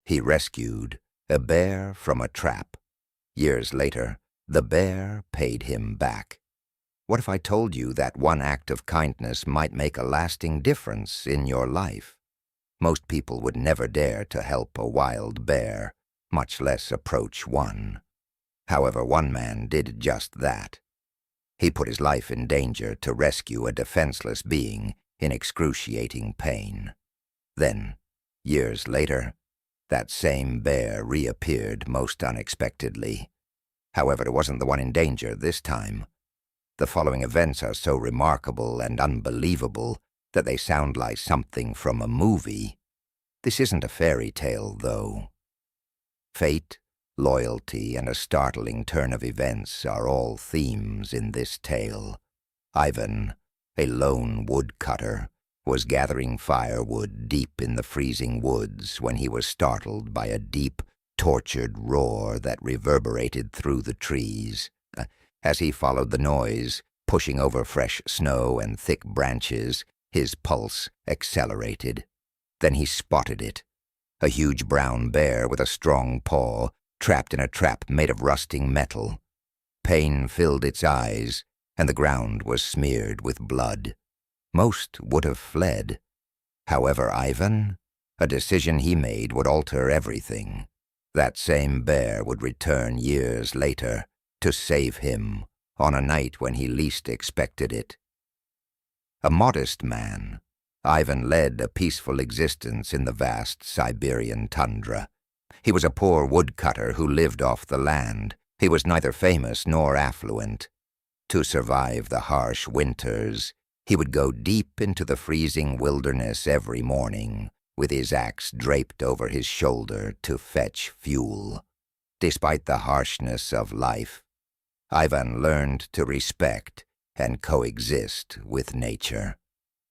He rescued a bear from a trap. Years later, the bear paid him back. What if I told you that one act of kindness might make a lasting difference in your life? Most people would never dare to help a wild bear, much less approach one. However, one man did just that. He put his life in danger to rescue a defenseless being in excruciating pain. Then, years later, that same bear reappeared most unexpectedly. However, it wasn't the one in danger this time. The following events are so remarkable and unbelievable that they sound like something from a movie. This isn't a fairy tale, though. Fate, loyalty, and a startling turn of events are all themes in this tale. Ivan, a lone woodcutter, was gathering firewood deep in the freezing woods when he was startled by a deep, tortured roar that reverberated through the trees. As he followed the noise, pushing over fresh snow and thick branches, his pulse accelerated. Then he spotted it. A huge brown bear with a strong paw, trapped in a trap made of rusting metal. Pain filled its eyes, and the ground was smeared with blood. Most would have fled. However, Ivan, a decision he made would alter everything. That same bear would return years later to save him on a night when he least expected it. A modest man, Ivan led a peaceful existence in the vast Siberian tundra. He was a poor woodcutter who lived off the land. He was neither famous nor affluent. To survive the harsh winters, he would go deep into the freezing wilderness every morning, with his axe draped over his shoulder to fetch fuel. Despite the harshness of life, Ivan learned to respect and coexist with nature.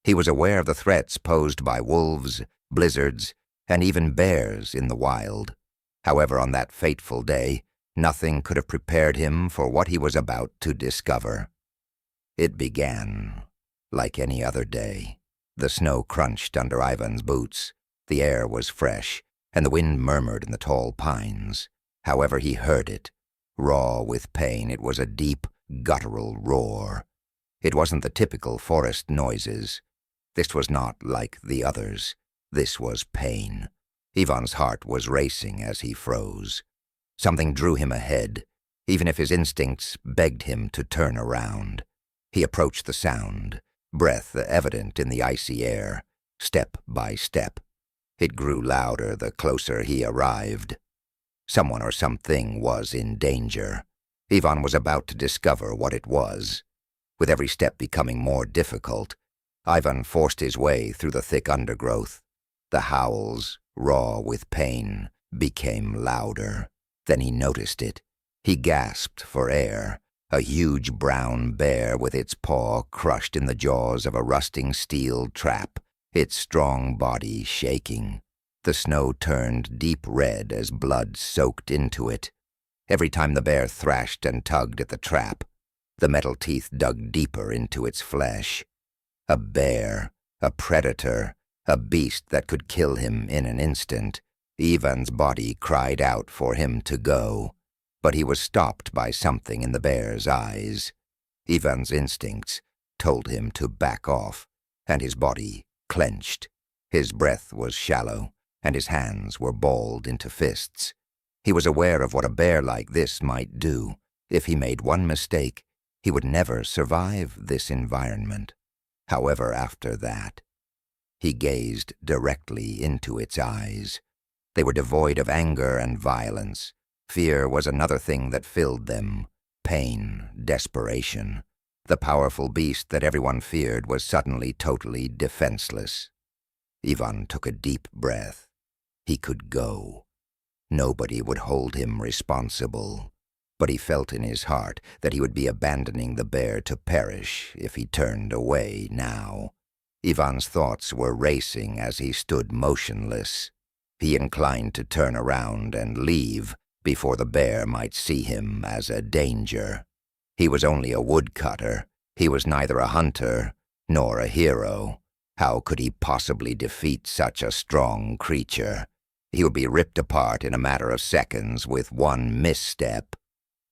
He was aware of the threats posed by wolves, blizzards, and even bears in the wild. However, on that fateful day, nothing could have prepared him for what he was about to discover. It began like any other day. The snow crunched under Ivan's boots, the air was fresh, and the wind murmured in the tall pines. However, he heard it. Raw with pain, it was a deep, guttural roar. It wasn't the typical forest noises. This was not like the others. This was pain. Ivan's heart was racing as he froze. Something drew him ahead, even if his instincts begged him to turn around. He approached the sound, breath evident in the icy air, step by step. It grew louder the closer he arrived. Someone or something was in danger. Ivan was about to discover what it was. With every step becoming more difficult, Ivan forced his way through the thick undergrowth. The howls, raw with pain, became louder. Then he noticed it. He gasped for air. A huge brown bear with its paw crushed in the jaws of a rusting steel trap, its strong body shaking. The snow turned deep red as blood soaked into it. Every time the bear thrashed and tugged at the trap, the metal teeth dug deeper into its flesh. A bear, a predator, a beast that could kill him in an instant. Ivan's body cried out for him to go, but he was stopped by something in the bear's eyes. Ivan's instincts told him to back off, and his body clenched. His breath was shallow, and his hands were balled into fists. He was aware of what a bear like this might do. If he made one mistake, he would never survive this environment. However, after that, he gazed directly into its eyes. They were devoid of anger and violence. Fear was another thing that filled them. Pain, desperation. The powerful beast that everyone feared was suddenly totally defenseless. Ivan took a deep breath. He could go. Nobody would hold him responsible. But he felt in his heart that he would be abandoning the bear to perish if he turned away now. Ivan's thoughts were racing as he stood motionless. He inclined to turn around and leave before the bear might see him as a danger. He was only a woodcutter. He was neither a hunter nor a hero. How could he possibly defeat such a strong creature? He would be ripped apart in a matter of seconds with one misstep.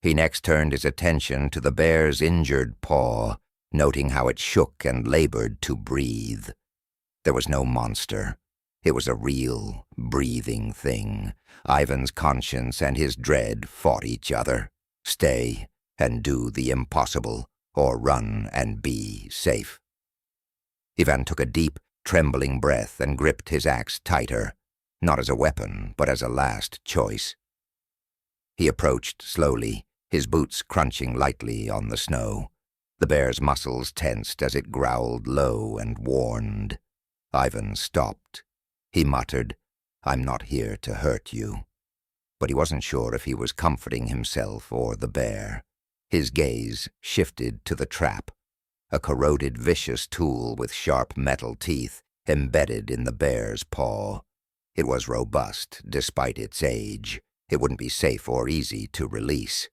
He next turned his attention to the bear's injured paw, noting how it shook and labored to breathe. There was no monster. It was a real, breathing thing. Ivan's conscience and his dread fought each other. Stay and do the impossible, or run and be safe. Ivan took a deep, trembling breath and gripped his axe tighter, not as a weapon, but as a last choice. He approached slowly, his boots crunching lightly on the snow. The bear's muscles tensed as it growled low and warned. Ivan stopped. He muttered, "I'm not here to hurt you." But he wasn't sure if he was comforting himself or the bear. His gaze shifted to the trap, a corroded, vicious tool with sharp metal teeth embedded in the bear's paw. It was robust, despite its age. It wouldn't be safe or easy to release.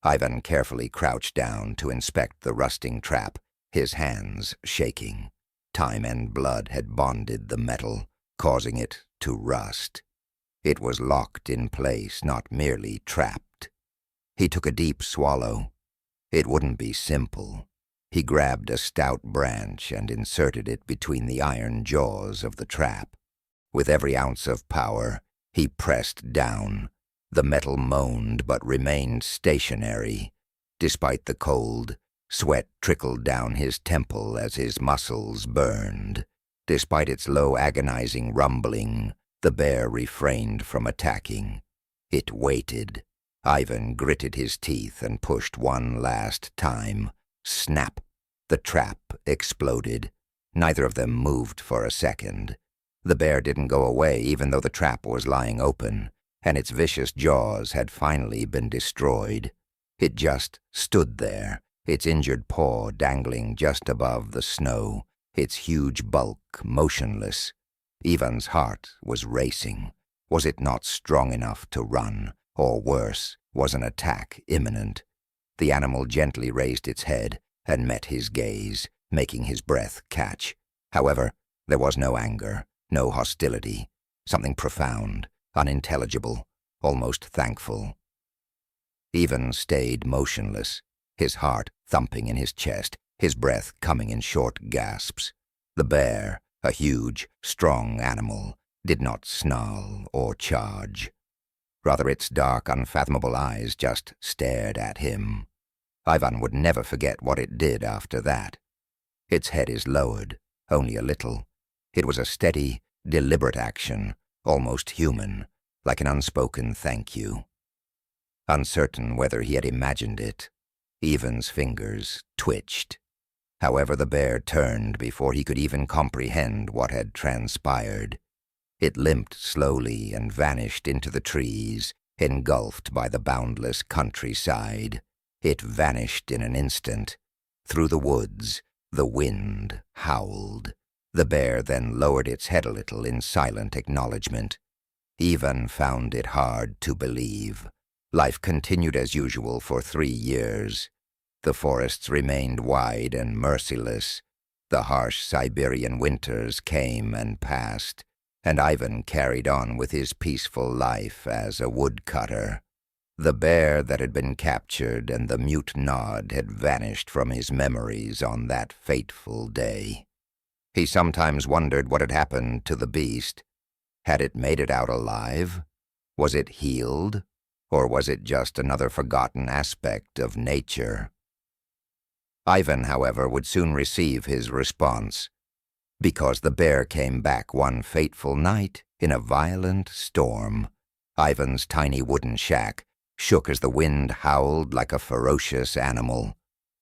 Ivan carefully crouched down to inspect the rusting trap, his hands shaking. Time and blood had bonded the metal, causing it to rust. It was locked in place, not merely trapped. He took a deep swallow. It wouldn't be simple. He grabbed a stout branch and inserted it between the iron jaws of the trap. With every ounce of power, he pressed down. The metal moaned but remained stationary. Despite the cold, sweat trickled down his temple as his muscles burned. Despite its low, agonizing rumbling, the bear refrained from attacking. It waited. Ivan gritted his teeth and pushed one last time. Snap! The trap exploded. Neither of them moved for a second. The bear didn't go away even though the trap was lying open, and its vicious jaws had finally been destroyed. It just stood there, its injured paw dangling just above the snow, its huge bulk motionless. Ivan's heart was racing. Was it not strong enough to run? Or worse, was an attack imminent? The animal gently raised its head and met his gaze, making his breath catch. However, there was no anger, no hostility, something profound, unintelligible, almost thankful. Ivan stayed motionless, his heart thumping in his chest, his breath coming in short gasps. The bear, a huge, strong animal, did not snarl or charge. Rather, its dark, unfathomable eyes just stared at him. Ivan would never forget what it did after that. Its head is lowered, only a little. It was a steady, deliberate action, almost human, like an unspoken thank you. Uncertain whether he had imagined it, Ivan's fingers twitched. However, the bear turned before he could even comprehend what had transpired. It limped slowly and vanished into the trees, engulfed by the boundless countryside. It vanished in an instant. Through the woods, the wind howled. The bear then lowered its head a little in silent acknowledgement. Ivan found it hard to believe. Life continued as usual for 3 years. The forests remained wide and merciless. The harsh Siberian winters came and passed, and Ivan carried on with his peaceful life as a woodcutter. The bear that had been captured and the mute nod had vanished from his memories on that fateful day. He sometimes wondered what had happened to the beast. Had it made it out alive? Was it healed? Or was it just another forgotten aspect of nature? Ivan, however, would soon receive his response, because the bear came back one fateful night in a violent storm. Ivan's tiny wooden shack shook as the wind howled like a ferocious animal.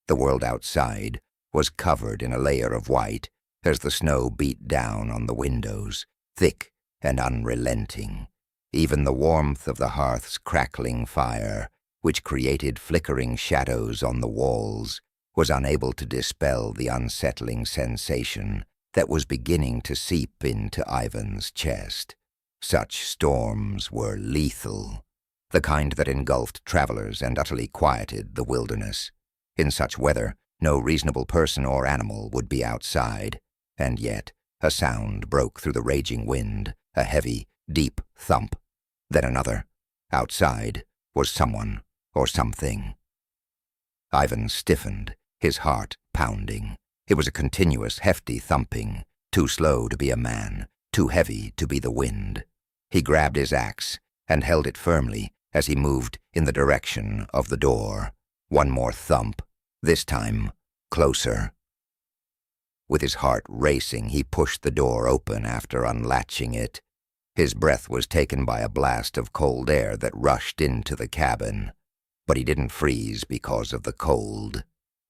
The world outside was covered in a layer of white as the snow beat down on the windows, thick and unrelenting. Even the warmth of the hearth's crackling fire, which created flickering shadows on the walls, was unable to dispel the unsettling sensation that was beginning to seep into Ivan's chest. Such storms were lethal, the kind that engulfed travelers and utterly quieted the wilderness. In such weather, no reasonable person or animal would be outside, and yet a sound broke through the raging wind, a heavy, Deep thump. Then another. Outside was someone or something. Ivan stiffened, his heart pounding. It was a continuous, hefty thumping, too slow to be a man, too heavy to be the wind. He grabbed his axe and held it firmly as he moved in the direction of the door. One more thump, this time closer. With his heart racing, he pushed the door open after unlatching it. His breath was taken by a blast of cold air that rushed into the cabin. But he didn't freeze because of the cold.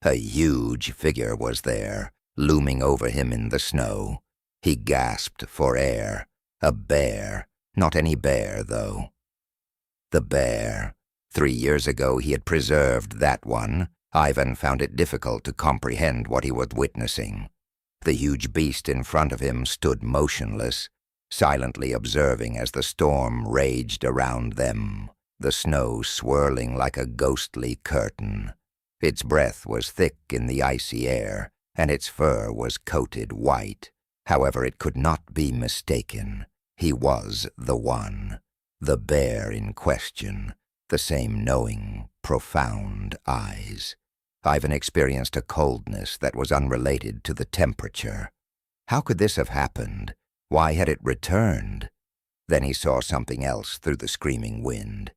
A huge figure was there, looming over him in the snow. He gasped for air. A bear. Not any bear, though. The bear. 3 years ago he had preserved that one. Ivan found it difficult to comprehend what he was witnessing. The huge beast in front of him stood motionless, silently observing as the storm raged around them, the snow swirling like a ghostly curtain. Its breath was thick in the icy air, and its fur was coated white. However, it could not be mistaken. He was the one, the bear in question, the same knowing, profound eyes. Ivan experienced a coldness that was unrelated to the temperature. How could this have happened? Why had it returned? Then he saw something else through the screaming wind.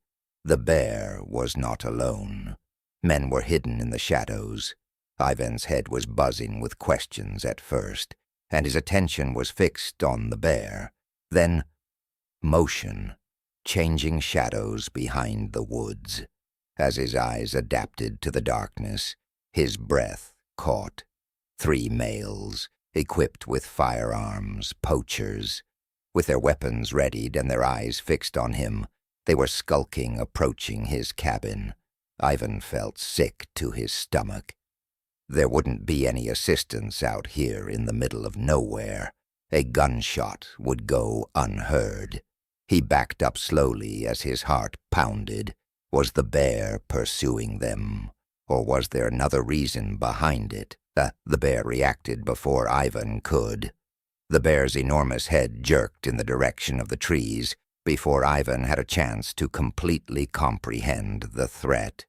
The bear was not alone. Men were hidden in the shadows. Ivan's head was buzzing with questions at first, and his attention was fixed on the bear. Then, motion, changing shadows behind the woods. As his eyes adapted to the darkness, his breath caught. 3 males, equipped with firearms, poachers. With their weapons readied and their eyes fixed on him, they were skulking, approaching his cabin. Ivan felt sick to his stomach. There wouldn't be any assistance out here in the middle of nowhere. A gunshot would go unheard. He backed up slowly as his heart pounded. Was the bear pursuing them? Or was there another reason behind it? The bear reacted before Ivan could. The bear's enormous head jerked in the direction of the trees before Ivan had a chance to completely comprehend the threat.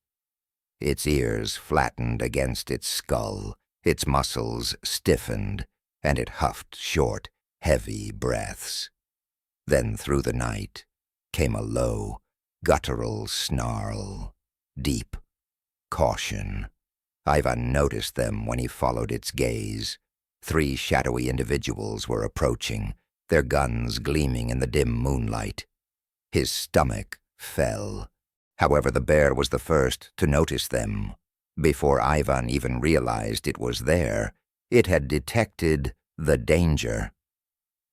Its ears flattened against its skull, its muscles stiffened, and it huffed short, heavy breaths. Then through the night came a low, guttural snarl, deep caution. Ivan noticed them when he followed its gaze. 3 shadowy individuals were approaching, their guns gleaming in the dim moonlight. His stomach fell. However, the bear was the first to notice them. Before Ivan even realized it was there, it had detected the danger.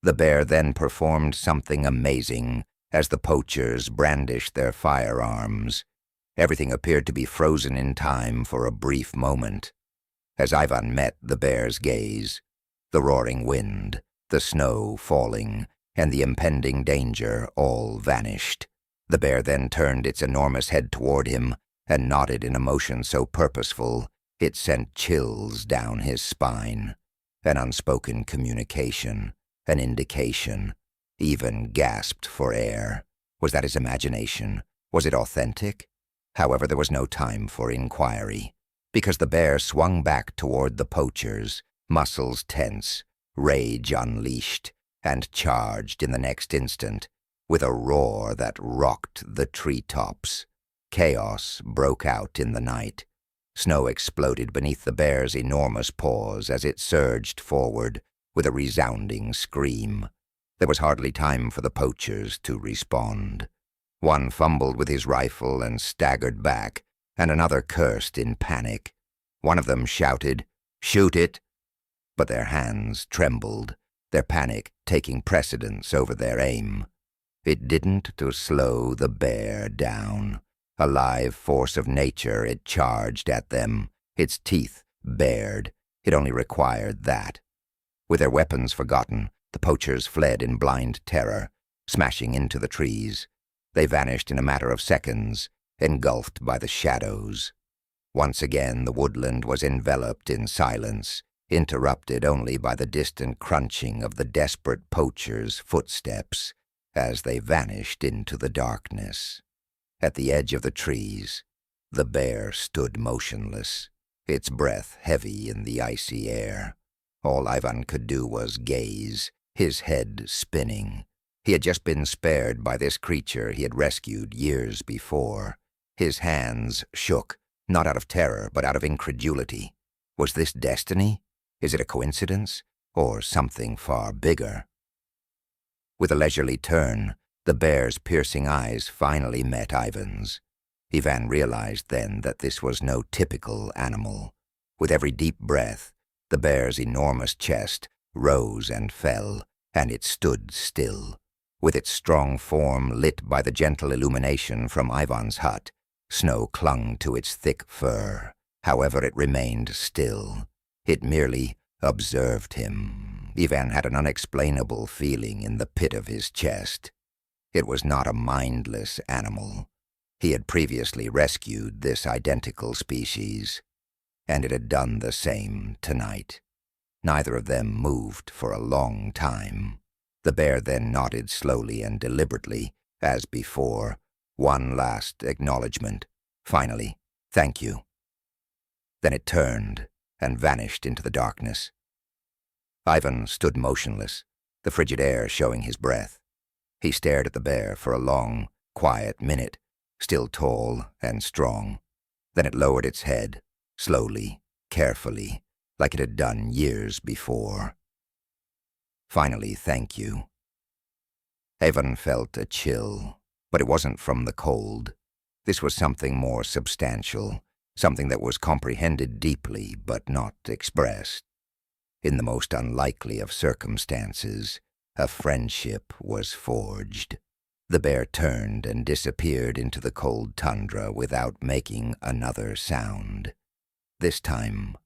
The bear then performed something amazing as the poachers brandished their firearms. Everything appeared to be frozen in time for a brief moment. As Ivan met the bear's gaze, the roaring wind, the snow falling, and the impending danger all vanished. The bear then turned its enormous head toward him and nodded in a motion so purposeful it sent chills down his spine. An unspoken communication, an indication. Even gasped for air. Was that his imagination? Was it authentic? However, there was no time for inquiry, because the bear swung back toward the poachers, muscles tense, rage unleashed, and charged in the next instant, with a roar that rocked the treetops. Chaos broke out in the night. Snow exploded beneath the bear's enormous paws as it surged forward with a resounding scream. There was hardly time for the poachers to respond. One fumbled with his rifle and staggered back, and another cursed in panic. One of them shouted, "Shoot it!" But their hands trembled, their panic taking precedence over their aim. It didn't to slow the bear down. A live force of nature, it charged at them, its teeth bared. It only required that. With their weapons forgotten, the poachers fled in blind terror, smashing into the trees. They vanished in a matter of seconds, engulfed by the shadows. Once again the woodland was enveloped in silence, interrupted only by the distant crunching of the desperate poachers' footsteps. as they vanished into the darkness. At the edge of the trees, the bear stood motionless, its breath heavy in the icy air. All Ivan could do was gaze, his head spinning. He had just been spared by this creature he had rescued years before. His hands shook, not out of terror, but out of incredulity. Was this destiny? Is it a coincidence? Or something far bigger? With a leisurely turn, the bear's piercing eyes finally met Ivan's. Ivan realized then that this was no typical animal. With every deep breath, the bear's enormous chest rose and fell, and it stood still. With its strong form lit by the gentle illumination from Ivan's hut, snow clung to its thick fur. However, it remained still. It merely observed him. Ivan had an unexplainable feeling in the pit of his chest. It was not a mindless animal. He had previously rescued this identical species, and it had done the same tonight. Neither of them moved for a long time. The bear then nodded slowly and deliberately, as before, one last acknowledgement. Finally, "Thank you." Then it turned and vanished into the darkness. Ivan stood motionless, the frigid air showing his breath. He stared at the bear for a long, quiet minute, still tall and strong. Then it lowered its head, slowly, carefully, like it had done years before. Finally, "Thank you." Ivan felt a chill, but it wasn't from the cold. This was something more substantial, something that was comprehended deeply but not expressed. In the most unlikely of circumstances, a friendship was forged. The bear turned and disappeared into the cold tundra without making another sound. This time,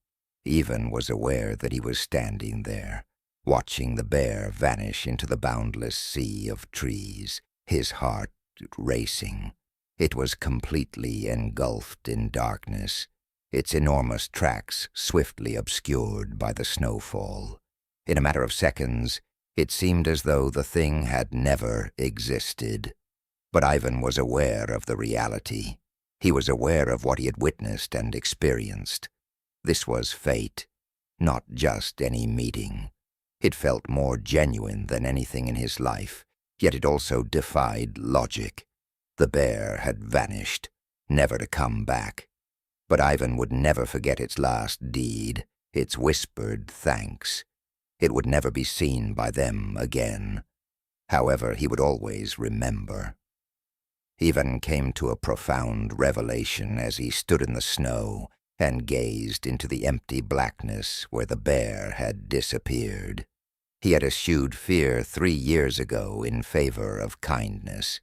Ivan was aware that he was standing there, watching the bear vanish into the boundless sea of trees, his heart racing. It was completely engulfed in darkness, its enormous tracks swiftly obscured by the snowfall. In a matter of seconds, it seemed as though the thing had never existed. But Ivan was aware of the reality. He was aware of what he had witnessed and experienced. This was fate, not just any meeting. It felt more genuine than anything in his life, yet it also defied logic. The bear had vanished, never to come back. But Ivan would never forget its last deed, its whispered thanks. It would never be seen by them again. However, he would always remember. Ivan came to a profound revelation as he stood in the snow and gazed into the empty blackness where the bear had disappeared. He had eschewed fear 3 years ago in favor of kindness.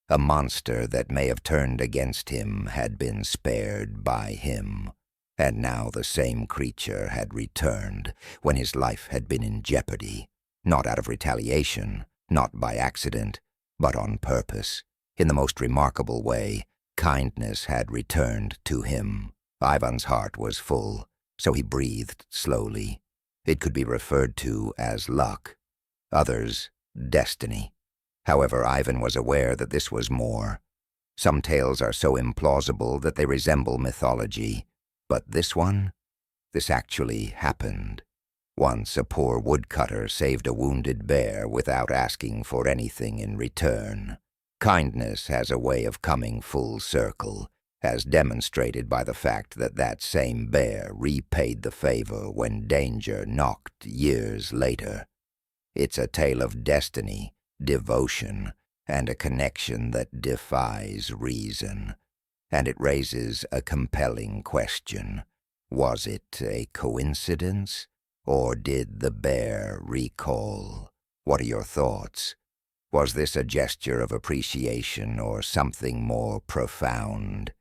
A monster that may have turned against him had been spared by him, and now the same creature had returned when his life had been in jeopardy, not out of retaliation, not by accident, but on purpose. In the most remarkable way, kindness had returned to him. Ivan's heart was full, so he breathed slowly. It could be referred to as luck, others destiny. However, Ivan was aware that this was more. Some tales are so implausible that they resemble mythology, but this one? This actually happened. Once a poor woodcutter saved a wounded bear without asking for anything in return. Kindness has a way of coming full circle, as demonstrated by the fact that that same bear repaid the favor when danger knocked years later. It's a tale of destiny, devotion, and a connection that defies reason. And it raises a compelling question. Was it a coincidence, or did the bear recall? What are your thoughts? Was this a gesture of appreciation or something more profound?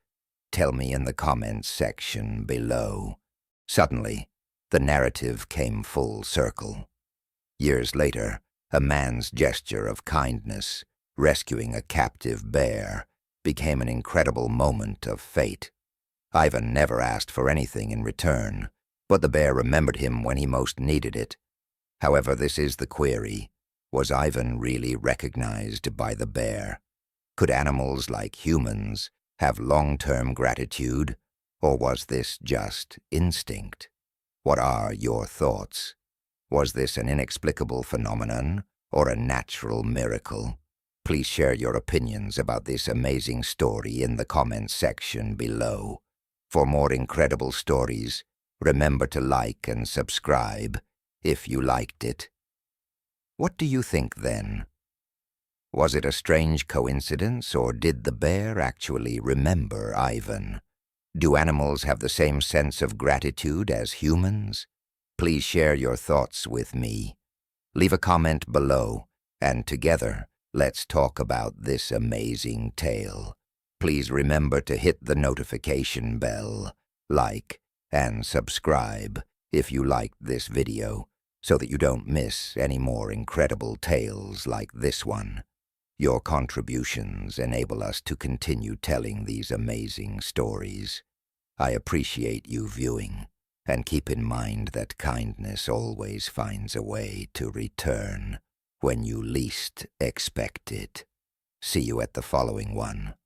Tell me in the comments section below. Suddenly, the narrative came full circle. Years later, a man's gesture of kindness, rescuing a captive bear, became an incredible moment of fate. Ivan never asked for anything in return, but the bear remembered him when he most needed it. However, this is the query. Was Ivan really recognized by the bear? Could animals like humans have long-term gratitude, or was this just instinct? What are your thoughts? Was this an inexplicable phenomenon or a natural miracle? Please share your opinions about this amazing story in the comments section below. For more incredible stories, remember to like and subscribe if you liked it. What do you think then? Was it a strange coincidence, or did the bear actually remember Ivan? Do animals have the same sense of gratitude as humans? Please share your thoughts with me. Leave a comment below, and together, let's talk about this amazing tale. Please remember to hit the notification bell, like, and subscribe if you liked this video, so that you don't miss any more incredible tales like this one. Your contributions enable us to continue telling these amazing stories. I appreciate you viewing, and keep in mind that kindness always finds a way to return when you least expect it. See you at the following one.